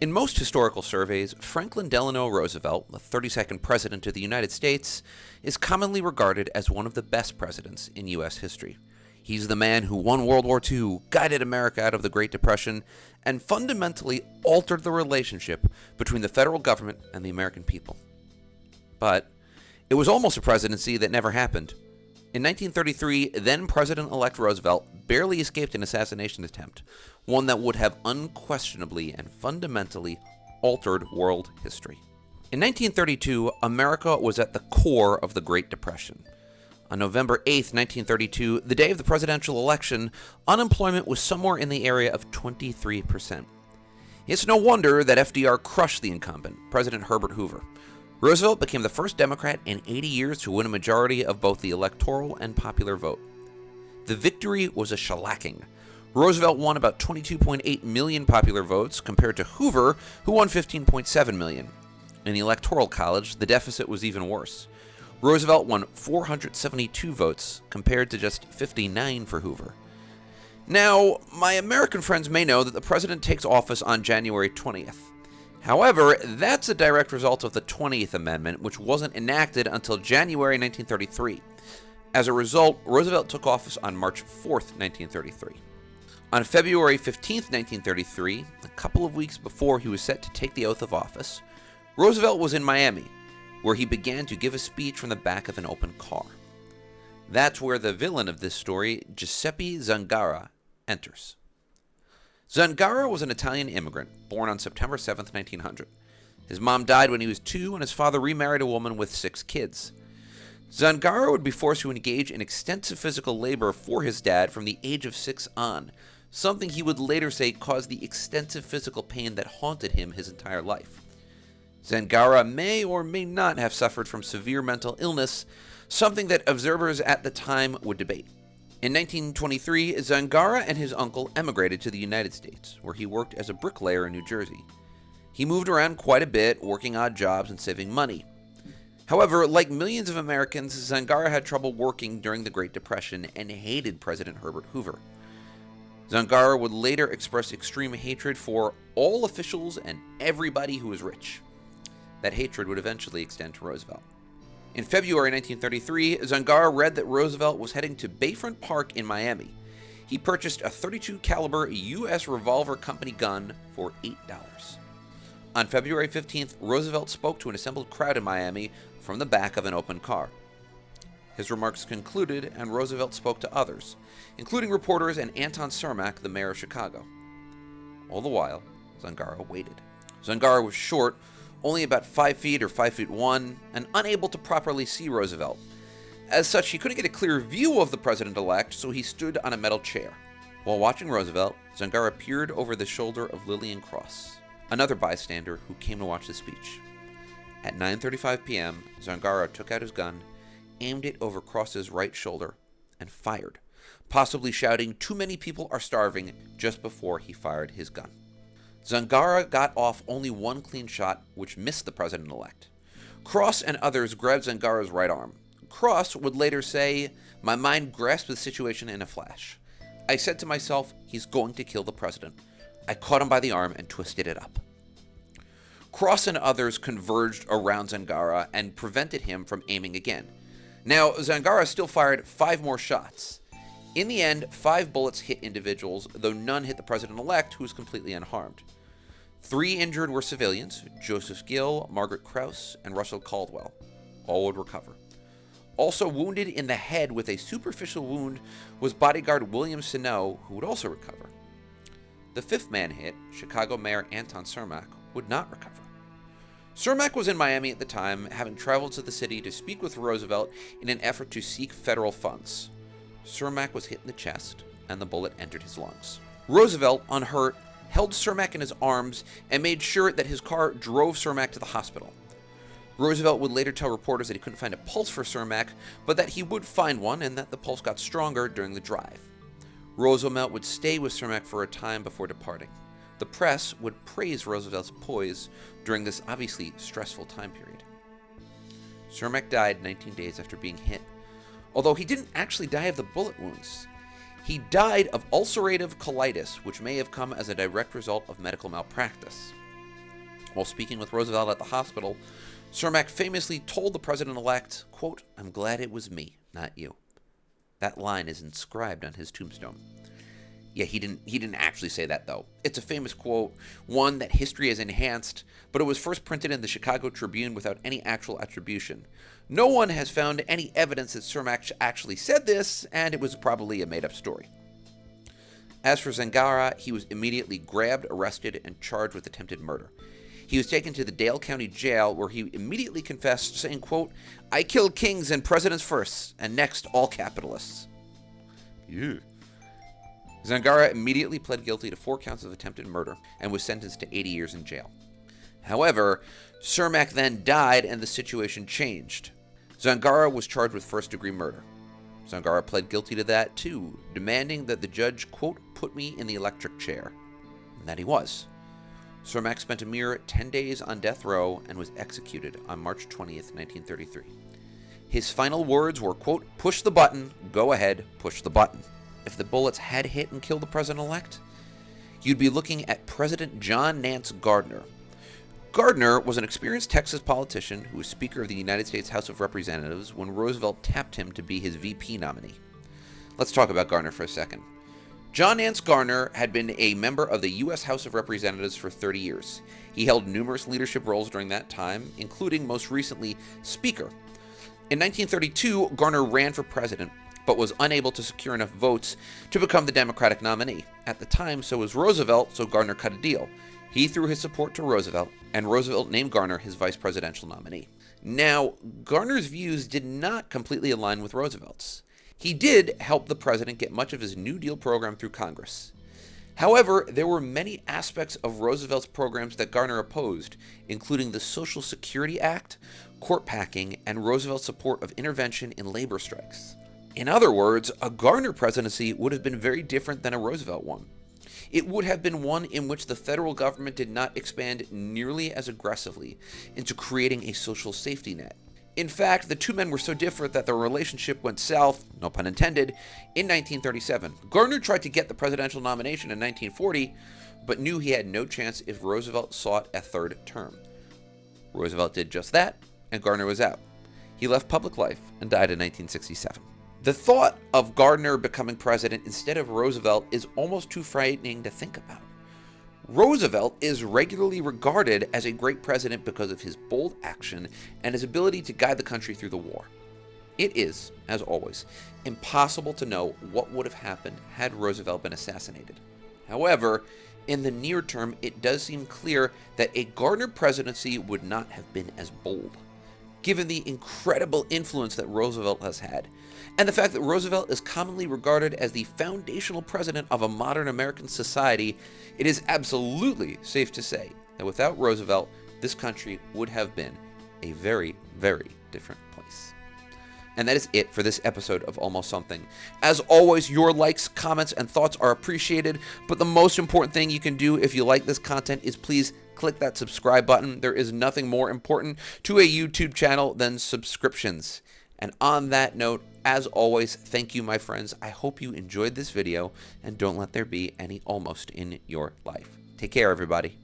In most historical surveys, Franklin Delano Roosevelt, the 32nd President of the United States, is commonly regarded as one of the best presidents in U.S. history. He's the man who won World War II, guided America out of the Great Depression, and fundamentally altered the relationship between the federal government and the American people. But it was almost a presidency that never happened. In 1933, then-President-elect Roosevelt barely escaped an assassination attempt, one that would have unquestionably and fundamentally altered world history. In 1932, America was at the core of the Great Depression. On November 8, 1932, the day of the presidential election, unemployment was somewhere in the area of 23%. It's no wonder that FDR crushed the incumbent, President Herbert Hoover. Roosevelt became the first Democrat in 80 years to win a majority of both the electoral and popular vote. The victory was a shellacking. Roosevelt won about 22.8 million popular votes compared to Hoover, who won 15.7 million. In the Electoral College, the deficit was even worse. Roosevelt won 472 votes compared to just 59 for Hoover. Now, my American friends may know that the president takes office on January 20th. However, that's a direct result of the 20th Amendment, which wasn't enacted until January 1933. As a result, Roosevelt took office on March 4th, 1933. On February 15th, 1933, a couple of weeks before he was set to take the oath of office, Roosevelt was in Miami, where he began to give a speech from the back of an open car. That's where the villain of this story, Giuseppe Zangara, enters. Zangara was an Italian immigrant, born on September 7, 1900. His mom died when he was 2, and his father remarried a woman with 6 kids. Zangara would be forced to engage in extensive physical labor for his dad from the age of 6 on, something he would later say caused the extensive physical pain that haunted him his entire life. Zangara may or may not have suffered from severe mental illness, something that observers at the time would debate. In 1923, Zangara and his uncle emigrated to the United States, where he worked as a bricklayer in New Jersey. He moved around quite a bit, working odd jobs and saving money. However, like millions of Americans, Zangara had trouble working during the Great Depression and hated President Herbert Hoover. Zangara would later express extreme hatred for all officials and everybody who was rich. That hatred would eventually extend to Roosevelt. In February 1933, Zangara read that Roosevelt was heading to Bayfront Park in Miami. He purchased a .32 caliber U.S. Revolver Company gun for $8. On February 15th, Roosevelt spoke to an assembled crowd in Miami from the back of an open car. His remarks concluded, and Roosevelt spoke to others, including reporters and Anton Cermak, the mayor of Chicago. All the while, Zangara waited. Zangara was short, only about 5 feet or 5 feet 1, and unable to properly see Roosevelt. As such, he couldn't get a clear view of the president-elect, so he stood on a metal chair. While watching Roosevelt, Zangara peered over the shoulder of Lillian Cross, another bystander who came to watch the speech. At 9:35 p.m., Zangara took out his gun, aimed it over Cross's right shoulder, and fired, possibly shouting, "Too many people are starving," just before he fired his gun. Zangara got off only one clean shot, which missed the president-elect. Cross and others grabbed Zangara's right arm. Cross would later say, "My mind grasped the situation in a flash. I said to myself, he's going to kill the president. I caught him by the arm and twisted it up." Cross and others converged around Zangara and prevented him from aiming again. Now, Zangara still fired 5 more shots. In the end, 5 bullets hit individuals, though none hit the president-elect, who was completely unharmed. 3 injured were civilians, Joseph Gill, Margaret Krause, and Russell Caldwell. All would recover. Also wounded in the head with a superficial wound was bodyguard William Snow, who would also recover. The 5th man hit, Chicago Mayor Anton Cermak, would not recover. Cermak was in Miami at the time, having traveled to the city to speak with Roosevelt in an effort to seek federal funds. Cermak was hit in the chest, and the bullet entered his lungs. Roosevelt, unhurt, held Cermak in his arms and made sure that his car drove Cermak to the hospital. Roosevelt would later tell reporters that he couldn't find a pulse for Cermak, but that he would find one and that the pulse got stronger during the drive. Roosevelt would stay with Cermak for a time before departing. The press would praise Roosevelt's poise during this obviously stressful time period. Cermak died 19 days after being hit, although he didn't actually die of the bullet wounds. He died of ulcerative colitis, which may have come as a direct result of medical malpractice. While speaking with Roosevelt at the hospital, Cermak famously told the president-elect, quote, "I'm glad it was me, not you." That line is inscribed on his tombstone. Yeah, he didn't actually say that, though. It's a famous quote, one that history has enhanced, but it was first printed in the Chicago Tribune without any actual attribution. No one has found any evidence that Cermak actually said this, and it was probably a made-up story. As for Zangara, he was immediately grabbed, arrested, and charged with attempted murder. He was taken to the Dale County Jail, where he immediately confessed, saying, quote, "I killed kings and presidents first, and next all capitalists." Ew. Zangara immediately pled guilty to 4 counts of attempted murder and was sentenced to 80 years in jail. However, Cermak then died and the situation changed. Zangara was charged with first-degree murder. Zangara pled guilty to that too, demanding that the judge, quote, "put me in the electric chair." And that he was. Cermak spent a mere 10 days on death row and was executed on March 20th, 1933. His final words were, quote, "Push the button, go ahead, push the button." If the bullets had hit and killed the president-elect, you'd be looking at President John Nance Gardner. Gardner was an experienced Texas politician who was Speaker of the United States House of Representatives when Roosevelt tapped him to be his VP nominee. Let's talk about Gardner for a second. John Nance Gardner had been a member of the U.S. House of Representatives for 30 years. He held numerous leadership roles during that time, including most recently Speaker. In 1932, Gardner ran for president, but was unable to secure enough votes to become the Democratic nominee. At the time, so was Roosevelt, so Gardner cut a deal. He threw his support to Roosevelt, and Roosevelt named Gardner his vice presidential nominee. Now, Gardner's views did not completely align with Roosevelt's. He did help the president get much of his New Deal program through Congress. However, there were many aspects of Roosevelt's programs that Gardner opposed, including the Social Security Act, court packing, and Roosevelt's support of intervention in labor strikes. In other words, a Gardner presidency would have been very different than a Roosevelt one. It would have been one in which the federal government did not expand nearly as aggressively into creating a social safety net. In fact, the two men were so different that their relationship went south, no pun intended, in 1937. Gardner tried to get the presidential nomination in 1940, but knew he had no chance if Roosevelt sought a third term. Roosevelt did just that, and Gardner was out. He left public life and died in 1967. The thought of Gardner becoming president instead of Roosevelt is almost too frightening to think about. Roosevelt is regularly regarded as a great president because of his bold action and his ability to guide the country through the war. It is, as always, impossible to know what would have happened had Roosevelt been assassinated. However, in the near term, it does seem clear that a Gardner presidency would not have been as bold, given the incredible influence that Roosevelt has had, and the fact that Roosevelt is commonly regarded as the foundational president of a modern American society. It is absolutely safe to say that without Roosevelt, this country would have been a very, very different place. And that is it for this episode of Almost Something. As always, your likes, comments, and thoughts are appreciated, but the most important thing you can do if you like this content is please click that subscribe button. There is nothing more important to a YouTube channel than subscriptions. And on that note, as always, thank you, my friends. I hope you enjoyed this video, and don't let there be any almost in your life. Take care, everybody.